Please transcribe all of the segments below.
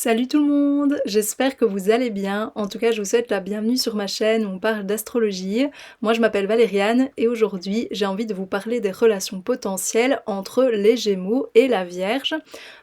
Salut tout le monde, j'espère que vous allez bien. En tout cas, je vous souhaite la bienvenue sur ma chaîne où on parle d'astrologie. Moi, je m'appelle Valériane et aujourd'hui, j'ai envie de vous parler des relations potentielles entre les Gémeaux et la Vierge.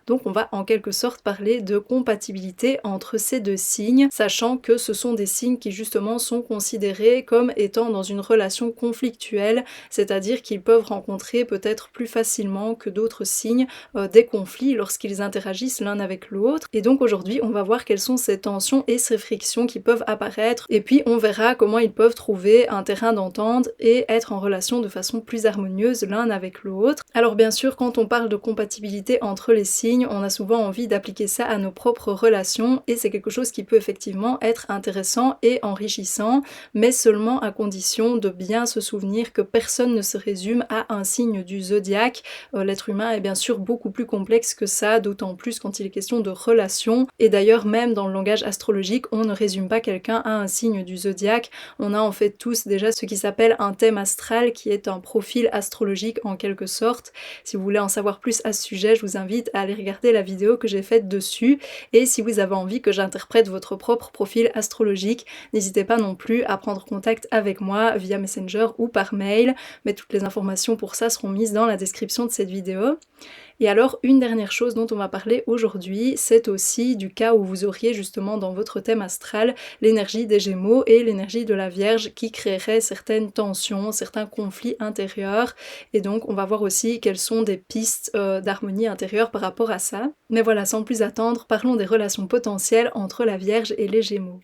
Donc, on va en quelque sorte parler de compatibilité entre ces deux signes, sachant que ce sont des signes qui justement sont considérés comme étant dans une relation conflictuelle, c'est-à-dire qu'ils peuvent rencontrer peut-être plus facilement que d'autres signes des conflits lorsqu'ils interagissent l'un avec l'autre. Et donc aujourd'hui, on va voir quelles sont ces tensions et ces frictions qui peuvent apparaître. Et puis on verra comment ils peuvent trouver un terrain d'entente et être en relation de façon plus harmonieuse l'un avec l'autre. Alors bien sûr, quand on parle de compatibilité entre les signes, on a souvent envie d'appliquer ça à nos propres relations et c'est quelque chose qui peut effectivement être intéressant et enrichissant, mais seulement à condition de bien se souvenir que personne ne se résume à un signe du zodiaque. L'être humain est bien sûr beaucoup plus complexe que ça, d'autant plus quand il est question de relations. Et d'ailleurs, même dans le langage astrologique, on ne résume pas quelqu'un à un signe du zodiaque. On a en fait tous déjà ce qui s'appelle un thème astral, qui est un profil astrologique en quelque sorte. Si vous voulez en savoir plus à ce sujet, je vous invite à aller regarder la vidéo que j'ai faite dessus. Et si vous avez envie que j'interprète votre propre profil astrologique, n'hésitez pas non plus à prendre contact avec moi via Messenger ou par mail. Mais toutes les informations pour ça seront mises dans la description de cette vidéo. Et alors, une dernière chose dont on va parler aujourd'hui, c'est aussi du cas où vous auriez justement dans votre thème astral l'énergie des Gémeaux et l'énergie de la Vierge qui créerait certaines tensions, certains conflits intérieurs. Et donc, on va voir aussi quelles sont des pistes d'harmonie intérieure par rapport à ça. Mais voilà, sans plus attendre, parlons des relations potentielles entre la Vierge et les Gémeaux.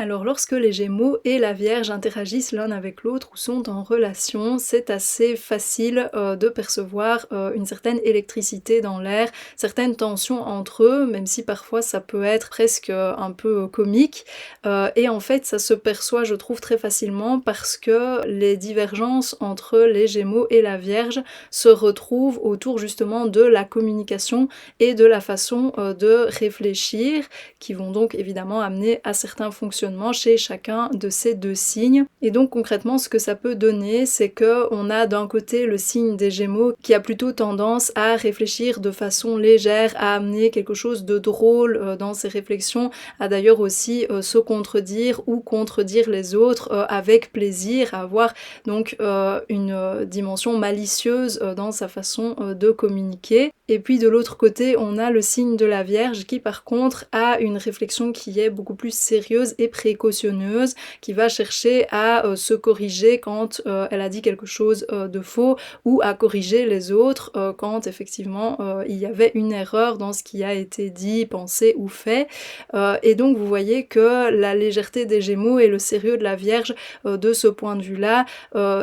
Alors lorsque les Gémeaux et la Vierge interagissent l'un avec l'autre ou sont en relation, c'est assez facile de percevoir une certaine électricité dans l'air, certaines tensions entre eux, même si parfois ça peut être presque un peu comique. Et en fait ça se perçoit, je trouve, très facilement parce que les divergences entre les Gémeaux et la Vierge se retrouvent autour justement de la communication et de la façon de réfléchir, qui vont donc évidemment amener à certains fonctionnements chez chacun de ces deux signes. Et donc concrètement, ce que ça peut donner, c'est que on a d'un côté le signe des Gémeaux qui a plutôt tendance à réfléchir de façon légère, à amener quelque chose de drôle dans ses réflexions, à d'ailleurs aussi se contredire ou contredire les autres avec plaisir, à avoir donc une dimension malicieuse dans sa façon de communiquer. Et puis de l'autre côté, on a le signe de la Vierge qui par contre a une réflexion qui est beaucoup plus sérieuse et précautionneuse, qui va chercher à se corriger quand elle a dit quelque chose de faux ou à corriger les autres quand effectivement il y avait une erreur dans ce qui a été dit, pensé ou fait. Et donc vous voyez que la légèreté des Gémeaux et le sérieux de la Vierge de ce point de vue-là,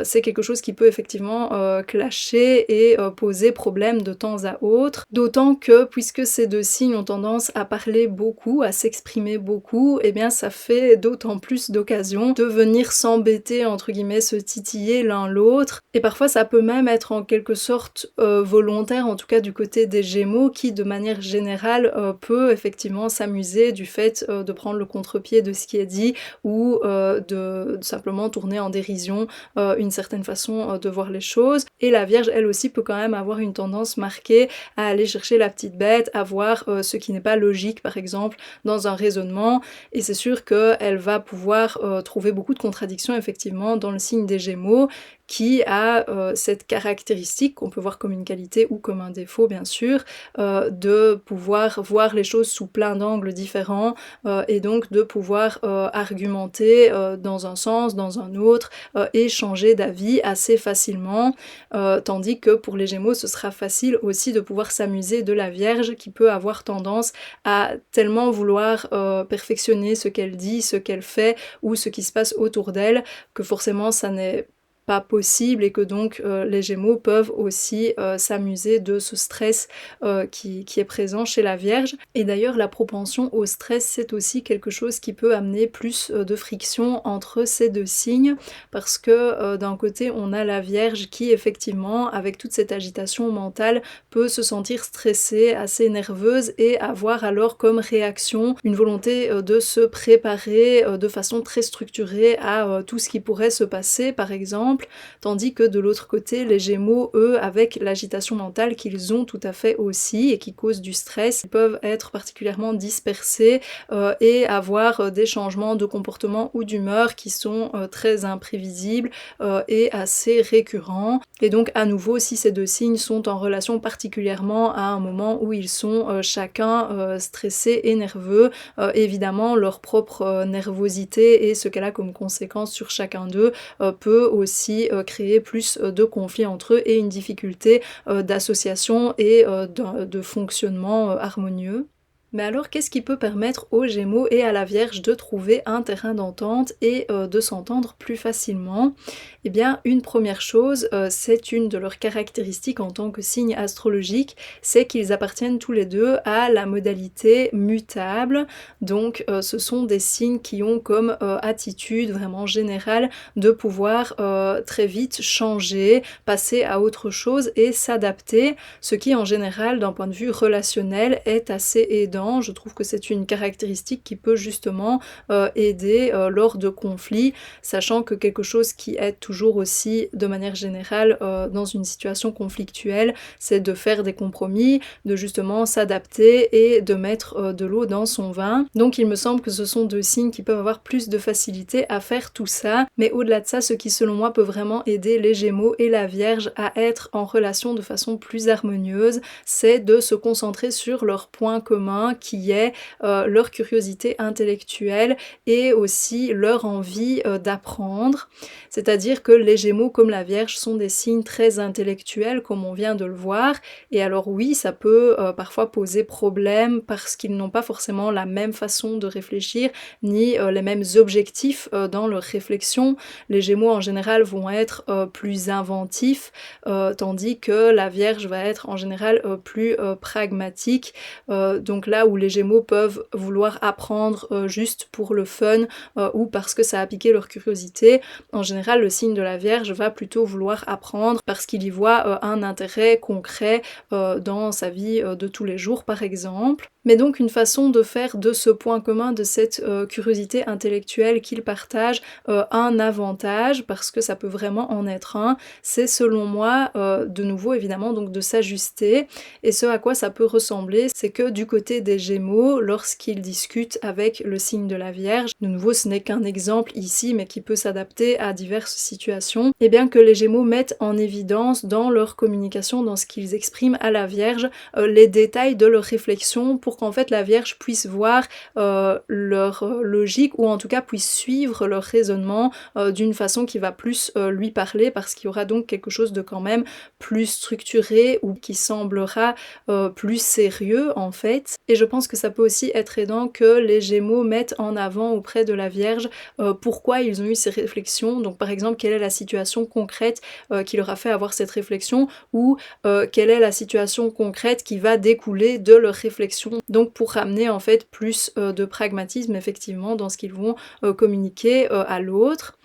c'est quelque chose qui peut effectivement clasher et poser problème de temps à autre. D'autant que puisque ces deux signes ont tendance à parler beaucoup, à s'exprimer beaucoup, et bien ça fait d'autant plus d'occasions de venir s'embêter, entre guillemets, se titiller l'un l'autre. Et parfois ça peut même être en quelque sorte volontaire, en tout cas du côté des Gémeaux, qui de manière générale peut effectivement s'amuser du fait de prendre le contre-pied de ce qui est dit ou de simplement tourner en dérision une certaine façon de voir les choses. Et la Vierge, elle aussi, peut quand même avoir une tendance marquée à aller chercher la petite bête, à voir ce qui n'est pas logique, par exemple, dans un raisonnement. Et c'est sûr qu'elle va pouvoir trouver beaucoup de contradictions, effectivement, dans le signe des Gémeaux, qui a cette caractéristique, qu'on peut voir comme une qualité ou comme un défaut bien sûr, de pouvoir voir les choses sous plein d'angles différents et donc de pouvoir argumenter dans un sens, dans un autre, et changer d'avis assez facilement, tandis que pour les Gémeaux ce sera facile aussi de pouvoir s'amuser de la Vierge qui peut avoir tendance à tellement vouloir perfectionner ce qu'elle dit, ce qu'elle fait ou ce qui se passe autour d'elle, que forcément ça n'est pas possible et que donc les Gémeaux peuvent aussi s'amuser de ce stress qui est présent chez la Vierge. Et d'ailleurs la propension au stress, c'est aussi quelque chose qui peut amener plus de friction entre ces deux signes, parce que d'un côté on a la Vierge qui effectivement avec toute cette agitation mentale peut se sentir stressée, assez nerveuse et avoir alors comme réaction une volonté de se préparer de façon très structurée à tout ce qui pourrait se passer par exemple, exemple, tandis que de l'autre côté, les Gémeaux, eux, avec l'agitation mentale qu'ils ont tout à fait aussi et qui cause du stress, ils peuvent être particulièrement dispersés et avoir des changements de comportement ou d'humeur qui sont très imprévisibles et assez récurrents. Et donc à nouveau, si ces deux signes sont en relation particulièrement à un moment où ils sont chacun stressés et nerveux, évidemment leur propre nervosité et ce qu'elle a comme conséquence sur chacun d'eux peut aussi créer plus de conflits entre eux et une difficulté d'association et de fonctionnement harmonieux. Mais alors, qu'est-ce qui peut permettre aux Gémeaux et à la Vierge de trouver un terrain d'entente et de s'entendre plus facilement? Eh bien, une première chose, c'est une de leurs caractéristiques en tant que signe astrologique, c'est qu'ils appartiennent tous les deux à la modalité mutable. Donc, ce sont des signes qui ont comme attitude vraiment générale de pouvoir très vite changer, passer à autre chose et s'adapter, ce qui en général, d'un point de vue relationnel, est assez aidant. Je trouve que c'est une caractéristique qui peut justement aider lors de conflits, sachant que quelque chose qui aide toujours aussi de manière générale dans une situation conflictuelle, c'est de faire des compromis, de justement s'adapter et de mettre de l'eau dans son vin. Donc il me semble que ce sont deux signes qui peuvent avoir plus de facilité à faire tout ça, mais au-delà de ça, ce qui selon moi peut vraiment aider les Gémeaux et la Vierge à être en relation de façon plus harmonieuse, c'est de se concentrer sur leurs points communs qui est leur curiosité intellectuelle et aussi leur envie d'apprendre. C'est-à-dire que les Gémeaux comme la Vierge sont des signes très intellectuels comme on vient de le voir, et alors oui, ça peut parfois poser problème parce qu'ils n'ont pas forcément la même façon de réfléchir ni les mêmes objectifs dans leur réflexion. Les Gémeaux en général vont être plus inventifs, tandis que la Vierge va être en général plus pragmatique. Donc là où les Gémeaux peuvent vouloir apprendre juste pour le fun ou parce que ça a piqué leur curiosité, en général le signe de la Vierge va plutôt vouloir apprendre parce qu'il y voit un intérêt concret dans sa vie de tous les jours par exemple. Mais donc une façon de faire de ce point commun, de cette curiosité intellectuelle qu'ils partagent, un avantage, parce que ça peut vraiment en être un, c'est selon moi, de nouveau évidemment, donc de s'ajuster. Et ce à quoi ça peut ressembler, c'est que du côté des Gémeaux, lorsqu'ils discutent avec le signe de la Vierge, de nouveau ce n'est qu'un exemple ici, mais qui peut s'adapter à diverses situations, et bien que les Gémeaux mettent en évidence dans leur communication, dans ce qu'ils expriment à la Vierge, les détails de leur réflexion pour qu'en fait la Vierge puisse voir leur logique ou en tout cas puisse suivre leur raisonnement d'une façon qui va plus lui parler parce qu'il y aura donc quelque chose de quand même plus structuré ou qui semblera plus sérieux en fait. Et je pense que ça peut aussi être aidant que les Gémeaux mettent en avant auprès de la Vierge pourquoi ils ont eu ces réflexions. Donc par exemple, quelle est la situation concrète qui leur a fait avoir cette réflexion ou quelle est la situation concrète qui va découler de leur réflexion. Donc pour ramener en fait plus de pragmatisme effectivement dans ce qu'ils vont communiquer à l'autre.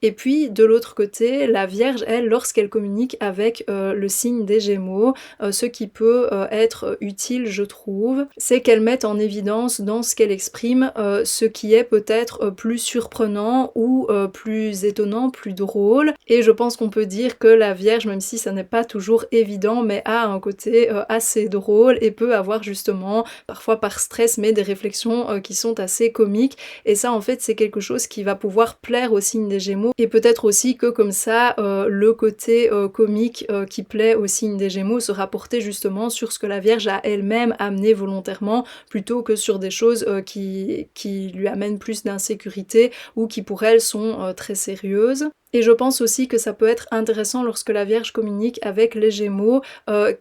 Et puis de l'autre côté, la Vierge, elle, lorsqu'elle communique avec le signe des Gémeaux, ce qui peut être utile, je trouve, c'est qu'elle mette en évidence dans ce qu'elle exprime ce qui est peut-être plus surprenant ou plus étonnant, plus drôle. Et je pense qu'on peut dire que la Vierge, même si ça n'est pas toujours évident, mais a un côté assez drôle et peut avoir justement, parfois par stress, mais des réflexions qui sont assez comiques. Et ça, en fait, c'est quelque chose qui va pouvoir plaire au signe des Gémeaux. Et peut-être aussi que comme ça, le côté comique qui plaît au signe des Gémeaux sera porté justement sur ce que la Vierge a elle-même amené volontairement, plutôt que sur des choses qui lui amènent plus d'insécurité ou qui pour elle sont très sérieuses. Et je pense aussi que ça peut être intéressant lorsque la Vierge communique avec les Gémeaux,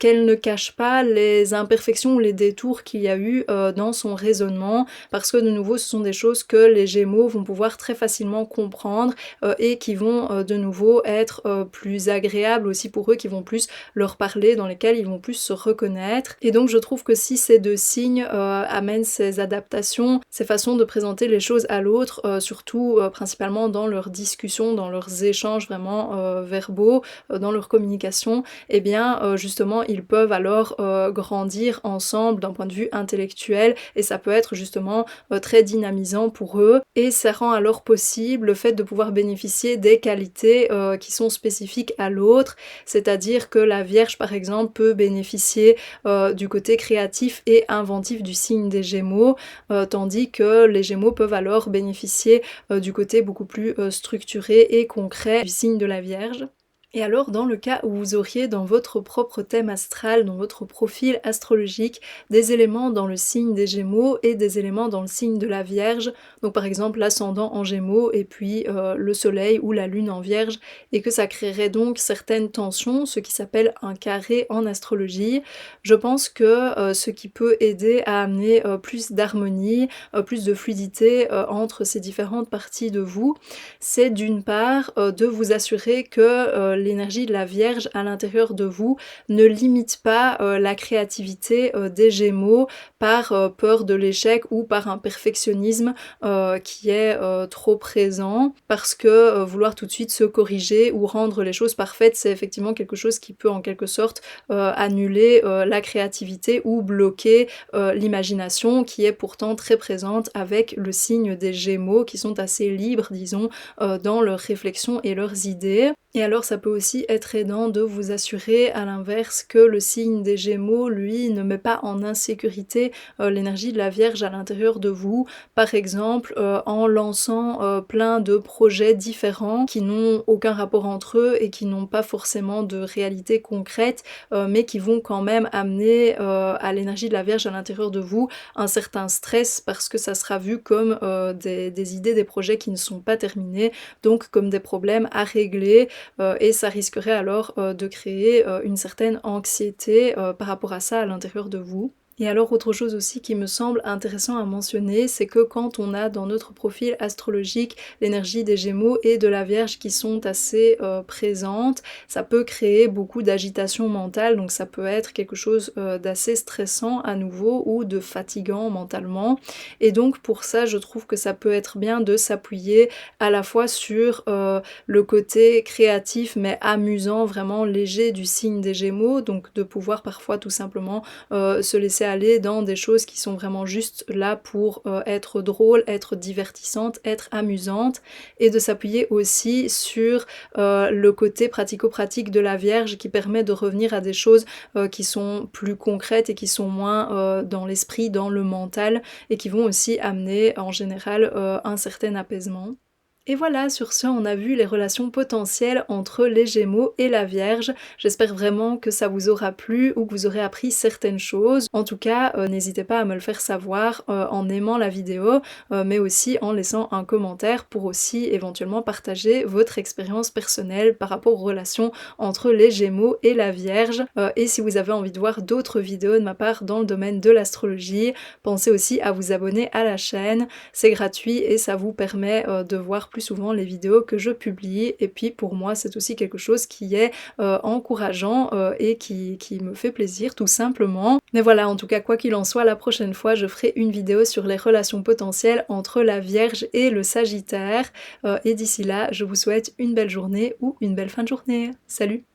qu'elle ne cache pas les imperfections ou les détours qu'il y a eu dans son raisonnement, parce que de nouveau ce sont des choses que les Gémeaux vont pouvoir très facilement comprendre et qui vont de nouveau être plus agréables aussi pour eux, qui vont plus leur parler, dans lesquels ils vont plus se reconnaître. Et donc je trouve que si ces deux signes amènent ces adaptations, ces façons de présenter les choses à l'autre, surtout principalement dans leurs discussions, dans leurs leurs échanges vraiment verbaux, dans leur communication, eh bien justement ils peuvent alors grandir ensemble d'un point de vue intellectuel et ça peut être justement très dynamisant pour eux et ça rend alors possible le fait de pouvoir bénéficier des qualités qui sont spécifiques à l'autre, c'est-à-dire que la Vierge par exemple peut bénéficier du côté créatif et inventif du signe des Gémeaux, tandis que les Gémeaux peuvent alors bénéficier du côté beaucoup plus structuré et concret du signe de la Vierge. Et alors dans le cas où vous auriez dans votre propre thème astral, dans votre profil astrologique, des éléments dans le signe des Gémeaux et des éléments dans le signe de la Vierge, donc par exemple l'ascendant en Gémeaux et puis le soleil ou la lune en Vierge, et que ça créerait donc certaines tensions, ce qui s'appelle un carré en astrologie, je pense que ce qui peut aider à amener plus d'harmonie, plus de fluidité entre ces différentes parties de vous, c'est d'une part de vous assurer que l'énergie de la Vierge à l'intérieur de vous ne limite pas la créativité des Gémeaux par peur de l'échec ou par un perfectionnisme qui est trop présent, parce que vouloir tout de suite se corriger ou rendre les choses parfaites, c'est effectivement quelque chose qui peut en quelque sorte annuler la créativité ou bloquer l'imagination qui est pourtant très présente avec le signe des Gémeaux, qui sont assez libres, disons, dans leurs réflexions et leurs idées. Et alors ça peut aussi être aidant de vous assurer à l'inverse que le signe des Gémeaux, lui, ne met pas en insécurité l'énergie de la Vierge à l'intérieur de vous, par exemple en lançant plein de projets différents qui n'ont aucun rapport entre eux et qui n'ont pas forcément de réalité concrète, mais qui vont quand même amener à l'énergie de la Vierge à l'intérieur de vous un certain stress, parce que ça sera vu comme des idées, des projets qui ne sont pas terminés, donc comme des problèmes à régler, et ça risquerait alors de créer une certaine anxiété par rapport à ça à l'intérieur de vous. Et alors autre chose aussi qui me semble intéressant à mentionner, c'est que quand on a dans notre profil astrologique l'énergie des Gémeaux et de la Vierge qui sont assez présentes, ça peut créer beaucoup d'agitation mentale, donc ça peut être quelque chose d'assez stressant à nouveau ou de fatigant mentalement. Et donc pour ça, je trouve que ça peut être bien de s'appuyer à la fois sur le côté créatif mais amusant, vraiment léger du signe des Gémeaux, donc de pouvoir parfois tout simplement se laisser aller dans des choses qui sont vraiment juste là pour être drôles, être divertissantes, être amusantes, et de s'appuyer aussi sur le côté pratico-pratique de la Vierge qui permet de revenir à des choses qui sont plus concrètes et qui sont moins dans l'esprit, dans le mental, et qui vont aussi amener en général un certain apaisement. Et voilà, sur ce, on a vu les relations potentielles entre les Gémeaux et la Vierge. J'espère vraiment que ça vous aura plu ou que vous aurez appris certaines choses. En tout cas, n'hésitez pas à me le faire savoir en aimant la vidéo, mais aussi en laissant un commentaire pour aussi éventuellement partager votre expérience personnelle par rapport aux relations entre les Gémeaux et la Vierge. Et si vous avez envie de voir d'autres vidéos de ma part dans le domaine de l'astrologie, pensez aussi à vous abonner à la chaîne. C'est gratuit et ça vous permet de voir plus souvent les vidéos que je publie, et puis pour moi c'est aussi quelque chose qui est encourageant et qui me fait plaisir tout simplement. Mais voilà, en tout cas quoi qu'il en soit, la prochaine fois je ferai une vidéo sur les relations potentielles entre la Vierge et le Sagittaire, et d'ici là je vous souhaite une belle journée ou une belle fin de journée. Salut!